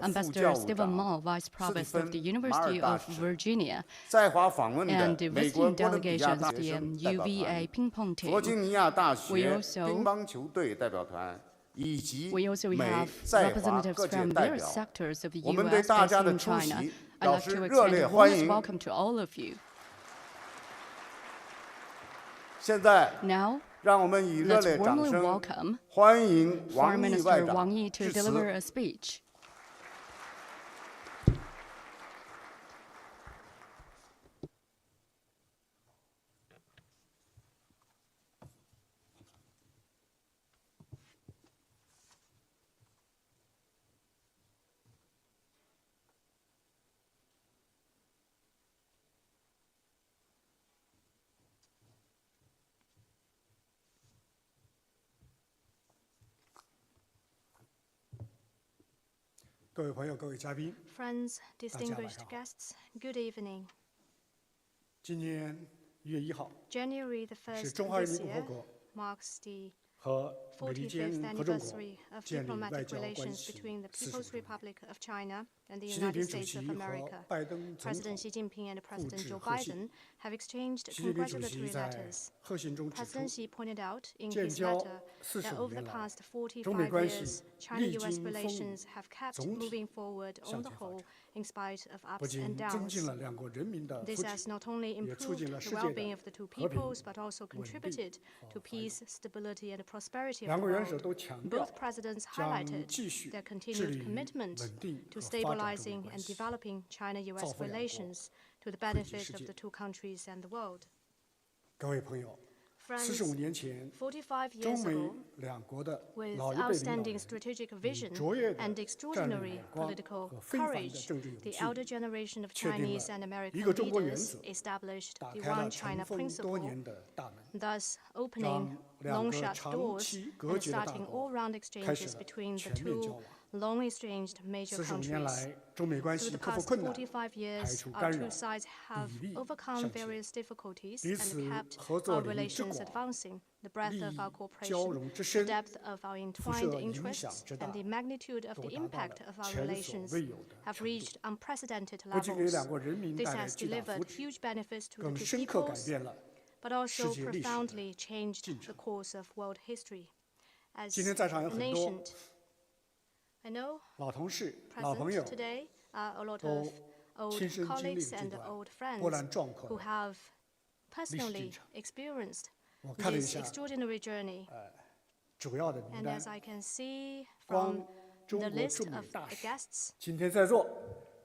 Ambassador Stephen Ma, Vice Provost of the University of Virginia, 在华访问 and 的 the 美国 visiting 哥伦比亚 delegations 大 of 学 the 生代表 UVA 团、 ping pong 弗吉 team. 尼亚大 We 学 also- 乒乓球队代表团以及 We also 美 have 在华 representatives 各界 from 代 various 表。 sectors of the 我们对 U.S. 大 based 家的 in 出 China. 席 I'd 表 like 示 to 热 extend 烈 a 欢 warmest 迎。 welcome to all of you. 现在 Now, 让我们以热 let's 烈掌 warmly 声 welcome 欢迎 Foreign 王毅外 Minister 长 Wang Yi to 致 deliver 辞。 a speech. 各位朋友，各位嘉宾， Friends, distinguished 大家晚上好。 guests, good evening. 今年1月1号 January the 是 1st 中华人 this 民共和 year 国 marks the 和美利坚 45th 合众国 anniversary of 建立外 diplomatic 交关 relations 系 between the 45 People's 周年。 Republic of China and the 习近 United 平主 States 席 of 和 America. 拜登总 President 统 Xi Jinping and 互 President 致 Joe 贺信。 Biden have exchanged 习近平主席 congratulatory 在 letters. 贺信中指出， President Xi pointed out in 建 his 交 letter that 45 over the 年来， past 中美 45关系 years, 历 China-US 经风雨， relations have kept 总体 moving forward 向 on the 前发 whole 展。 in spite of 不 ups 仅 and 增进 downs. 了两国人民的 This 福 has 祉， not only 也促 improved 进了 the 世界 well-being 的 of the two 和平 peoples, but also 稳定 contributed 和 to 繁荣。 peace, stability, and prosperity 两 of 国 the 元首 world. 都强调 Both presidents 将 highlighted 继续 their 致 continued 力于 commitment 稳定 to 和发展中美 stabilizing 关 and 系， developing China-US 造福两国， relations to the 惠及 benefit 世 of 界。 the two countries and the world. 各位朋友， Friends, 45年前， 45中 years 美 ago, 两国的 with 老一辈领导 outstanding 人， strategic 以 vision 卓越的 and 战略 extraordinary 眼光 political 和非凡的 courage, 政治勇 the 气， elder generation of 确定 Chinese 了 and 一 American 个中国原 leaders 则， established 打 the 开了 One 尘 China 封多 principle, 年的大门， thus 让 opening 两 long 个 shut 长 doors 期隔 and 绝的大 starting 国 all-round 开始 exchanges 了 between the 全面交 two 往。 long-exchanged major 45年 countries. 来，中美关 Through 系 the 克服 past 困难， 45排 years, 除 our 干 two 扰， sides have 砥砺 overcome 向前， various difficulties 彼 and 此 kept 合作 our 领域之 relations 广， advancing. The breadth 利 of 益 our 交 cooperation, 融之 the 深， depth of our 辐 entwined 射影响 interests, 之大， and the magnitude of 都 the 达到 impact 了 of our 前所 relations 未有的 have 程度， reached unprecedented 不仅给 levels. 两国人民 This 带来 has 巨大福 delivered 祉， huge benefits to the 更 two 深刻改 peoples, 变了 but also 世界历史的 profoundly changed 进 the 程。 course of world history. As 今天在场有 a 很多 nation, I know 老同事、老朋 present 友， today are a lot 都 of old 亲身经历 colleagues 了这 and 段 old 波 friends 澜壮阔 who 的 have 历史进 personally 程。 experienced 我看了一 this 下 extraordinary journey. 主要的名 And 单 as，I can see 光 from 中 the 国 list 驻美 of 大 the 使 guests, 今天在座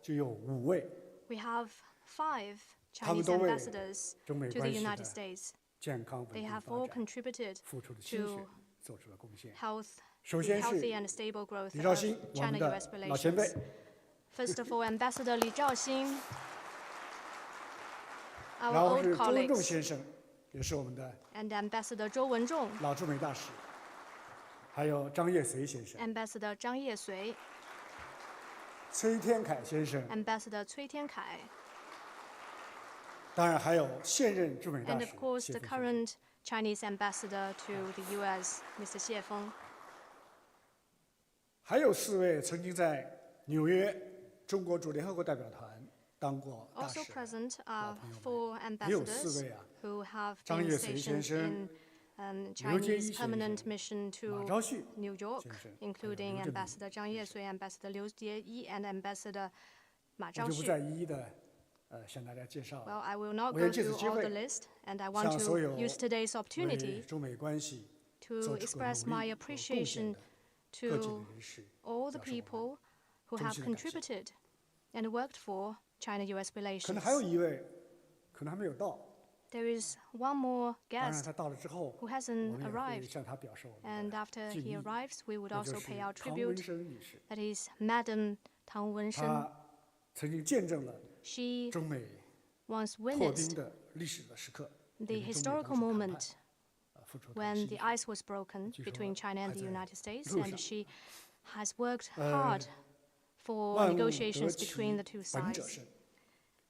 就有5位， we have 5他们 Chinese 都为 ambassadors 中美 to the 关系 United 的 States. 健康稳 They 定 have 发 all 展 contributed 付出了心血 to， 做出了贡献。 health, 首 the 先 healthy 是 and stable growth 李兆 of 新，我们的 China-US 老前辈 relations. First of all, Ambassador Li Zhaoxin, 然 our 后 old 是周文重 colleagues, 先生，也是我们的 and Ambassador Zhou Wenzhong, 老驻美大使，还有张业遂先生、 Ambassador Zhang Yesui, 崔天凯先生， Ambassador Cui Tiankai, 当然还有现任驻美大 and 使 of course 谢 the 峰先生。 current Chinese ambassador to the U.S., Mr. Xie Feng. 还有4位曾经在纽约中国驻联合国代表团当过大 Also 使， present are 老朋友们， 4 也有4 ambassadors 位啊， who have 张 been 业遂先 stationed 生、 in 刘坚一 Chinese 先 permanent 生、 mission 马 to 昭旭 New York, 先生，还有 including 刘振明 Ambassador Zhang Yesui, Ambassador Liu Jieyi, and Ambassador Ma 我就不 Zhaoxu. 再一一的向大家介绍 Well, 了。 I will not 我也 go 借此 through 机 all 会 the list, and I want 向所 to 有 use today's 为 opportunity 中美关系 to 做出过 express 努 my 力和贡献 appreciation 的各界 to 人士 all the 表示我们 people who 衷 have 心的感谢。 contributed and worked for China-US 可 relations. 能还有1位，可能还没有到。 There is one more 当然， guest 他到了之后， who 我 hasn't 们也会 arrived, 向他表示我 and 们的 after 敬 he 意。 arrives, we would 那 also 就是 pay our 唐文 tribute. 生女士， That is Madam Tang Wenshen. 她曾经见证了 She 中美 once 破冰 witnessed 的历史的时刻， the 也为中美 historical 当时谈判 moment 付出了她的 when 心 the 血。 ice was broken 据说 between China and 还 the 在 United States, 路 and 上。 she has worked hard for 万物得 negotiations 其 between the two 本者 sides. 生。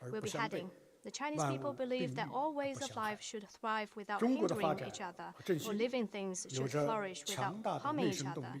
而不相悖。 The Chinese 万物 people 并 believe 育 that all 而 ways 不 of 相害 life should thrive without 中国的发 hindering 展 each other, 和振 or 兴 living things 有 should 着 flourish 强 without 大的 harming 内 each 生动 other. 力。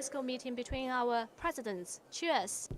political meeting between our presidents. Cheers.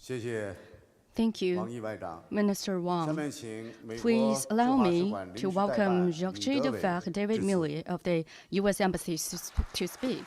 谢谢 Thank 王 you, 毅外长。 Minister 下 Wang. 面请美国 Please 驻 allow 华使 me 馆临 to 时代办 welcome 米 Georges 德伟 Defer David 致辞。 Milley of the U.S. Embassy to speak.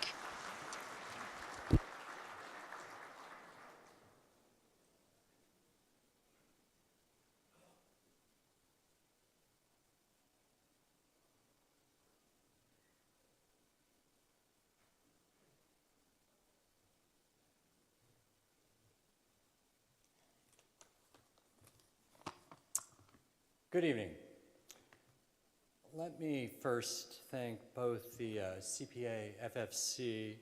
Good evening. Let me first thank both the CPA FFC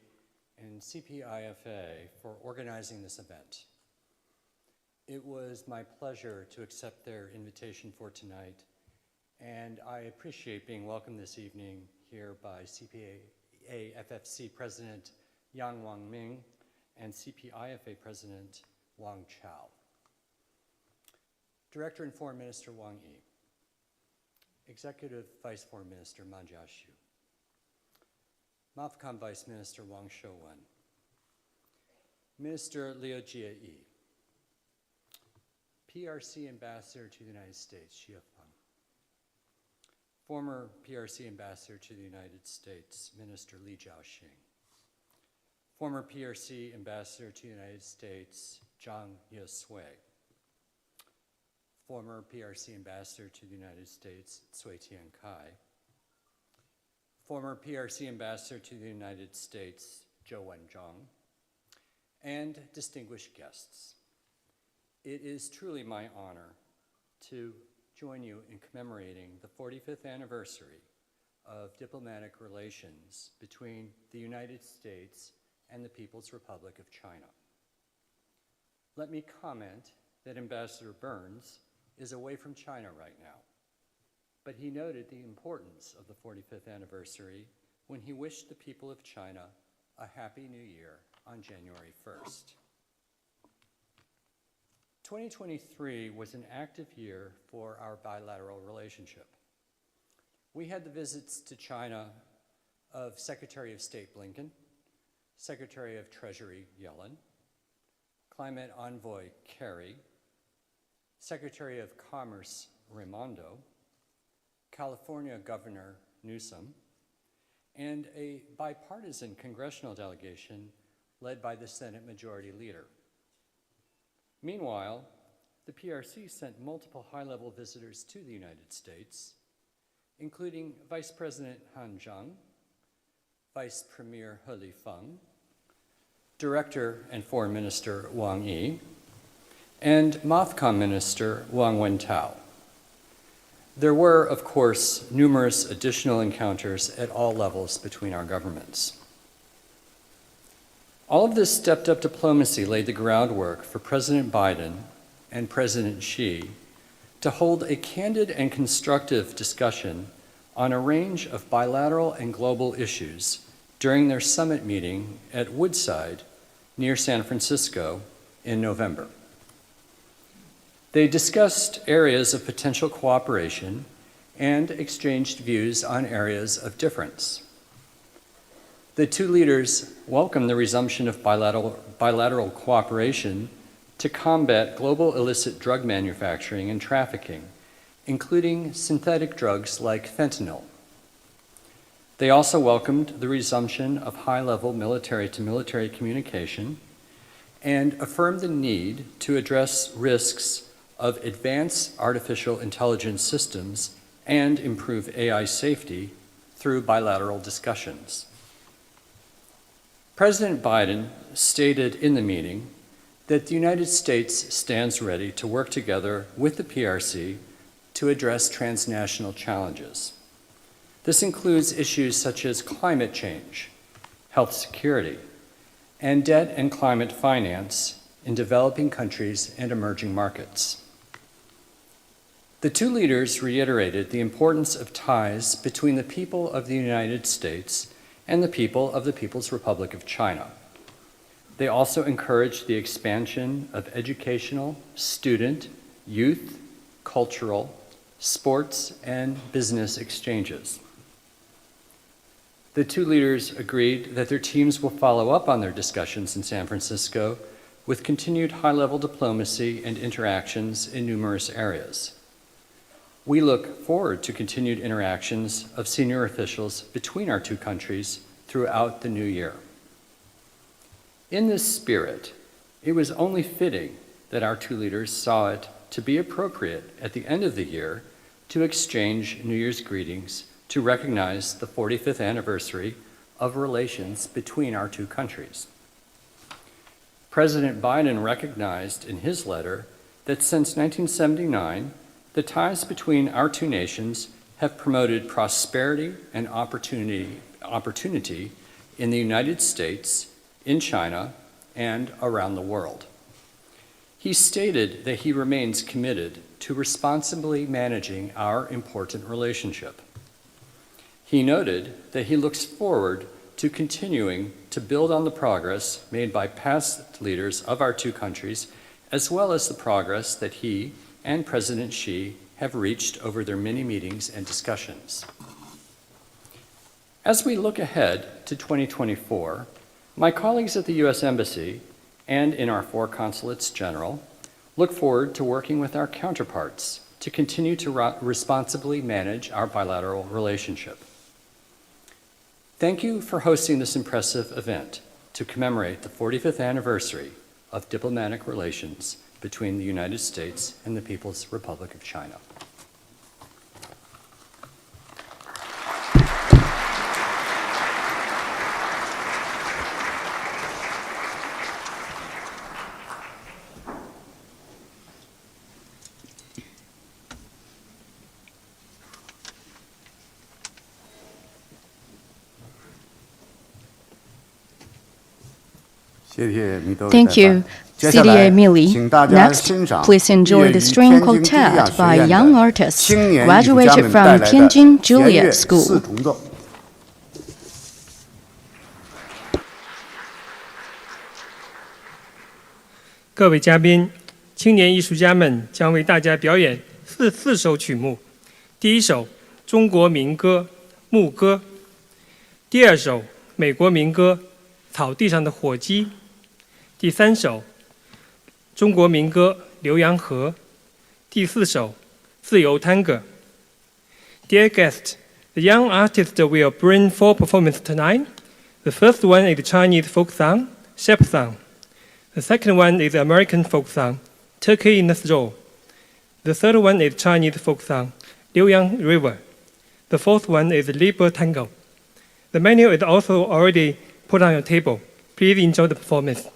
and CPIFA for organizing this event. It was my pleasure to accept their invitation for tonight, and I appreciate being welcomed this evening here by CPA FFC President Yang Wangming and CPIFA President Wang Chao. Director and Foreign Minister Wang Yi, Executive Vice Foreign Minister Ma Jiaxu, MOFCOM Vice Minister Wang Shouwen, Minister Liu Jieyi, PRC Ambassador to the United States Xie Feng, former PRC Ambassador to the United States Minister Li Jiaoxing, former PRC Ambassador to the United States Zhang Yesui, former PRC Ambassador to the United States, Cui Tiankai, former PRC Ambassador to the United States, Zhou Wenzhang, and distinguished guests. It is truly my honor to join you in commemorating the 45th anniversary of diplomatic relations between the United States and the People's Republic of China. Let me comment that Ambassador Burns is away from China right now, but he noted the importance of the 45th anniversary when he wished the people of China a Happy New Year on January 1st. 2023 was an active year for our bilateral relationship. We had the visits to China of Secretary of State Blinken, Secretary of Treasury Yellen, Climate Envoy Kerry, Secretary of Commerce Raimondo, California Governor Newsom, and a bipartisan congressional delegation led by the Senate Majority Leader. Meanwhile, the PRC sent multiple high-level visitors to the United States, including Vice President Han Zhang, Vice Premier He Lifeng, Director and Foreign Minister Wang Yi, and MOFCOM Minister Wang Wentao. There were, of course, numerous additional encounters at all levels between our governments. All of this stepped-up diplomacy laid the groundwork for President Biden and President Xi to hold a candid and constructive discussion on a range of bilateral and global issues during their summit meeting at Woodside near San Francisco in November. They discussed areas of potential cooperation and exchanged views on areas of difference. The two leaders welcomed the resumption of bilateral cooperation to combat global illicit drug manufacturing and trafficking, including synthetic drugs like fentanyl. They also welcomed the resumption of high-level military-to-military communication and affirmed the need to address risks of advanced artificial intelligence systems and improve AI safety through bilateral discussions. President Biden stated in the meeting that the United States stands ready to work together with the PRC to address transnational challenges. This includes issues such as climate change, health security, and debt and climate finance in developing countries and emerging markets. The two leaders reiterated the importance of ties between the people of the United States and the people of the People's Republic of China. They also encouraged the expansion of educational, student, youth, cultural, sports, and business exchanges. The two leaders agreed that their teams will follow up on their discussions in San Francisco with continued high-level diplomacy and interactions in numerous areas. We look forward to continued interactions of senior officials between our two countries throughout the new year. In this spirit, it was only fitting that our two leaders saw it to be appropriate at the end of the year to exchange New Year's greetings to recognize the 45th anniversary of relations between our two countries. President Biden recognized in his letter that since 1979, the ties between our two nations have promoted prosperity and opportunity in the United States, in China, and around the world. He stated that he remains committed to responsibly managing our important relationship. He noted that he looks forward to continuing to build on the progress made by past leaders of our two countries, as well as the progress that he and President Xi have reached over their many meetings and discussions. As we look ahead to 2024, my colleagues at the U.S. Embassy and in our 4 consulates general look forward to working with our counterparts to continue to responsibly manage our bilateral relationship. Thank you for hosting this impressive event to commemorate the 45th anniversary of diplomatic relations between the United States and the People's Republic of China. Thank you, CDA Millie. Next, please enjoy the string quartet by young artists graduated from Tianjin Juliet School. 各位嘉宾，青年艺术家们将为大家表演四首曲目。第一首《中国民歌》牧歌，第二首《美国民歌》草地上的火鸡，第三首《中国民歌》浏阳河，第四首《自由探戈》。Dear guests, the young artists will bring 4 performances tonight. The first one is Chinese folk song, Shepherd Song. The second one is American folk song, Turkey in the Straw. The third one is Chinese folk song, Liuyang River. The fourth one is Liber Tango. The menu is also already put on your table. Please enjoy the performance.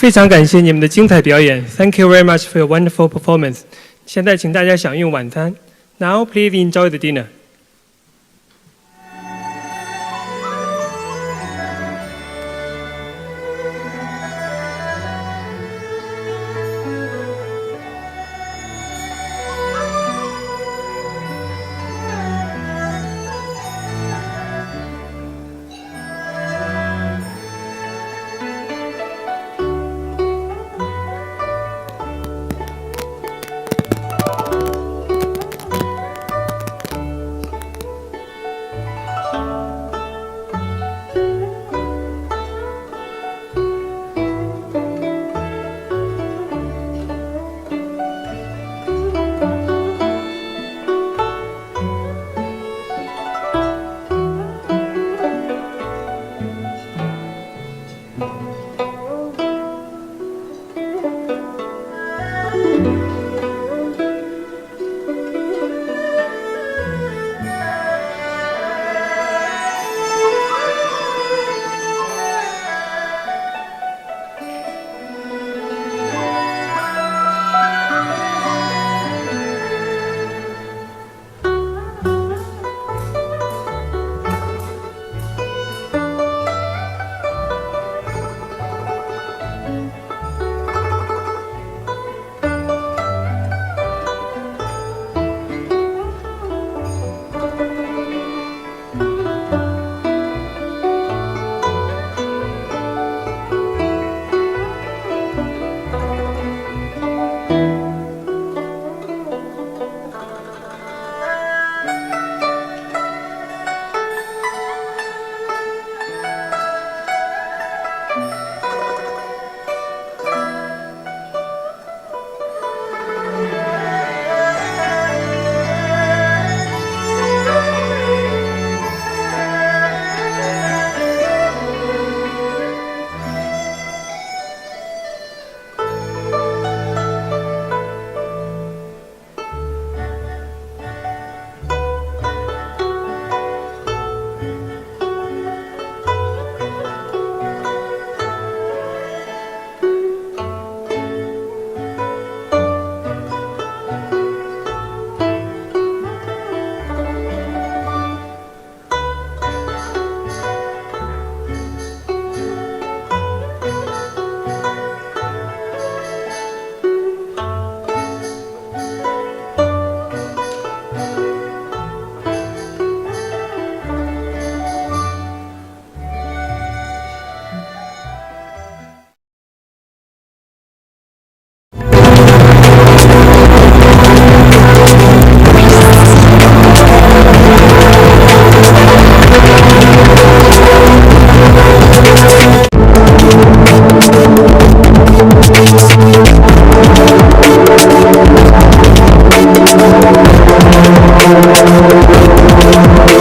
非常感谢你们的精彩表演 ，Thank you very much for your wonderful performance。现在请大家享用晚餐。Now please enjoy the dinner.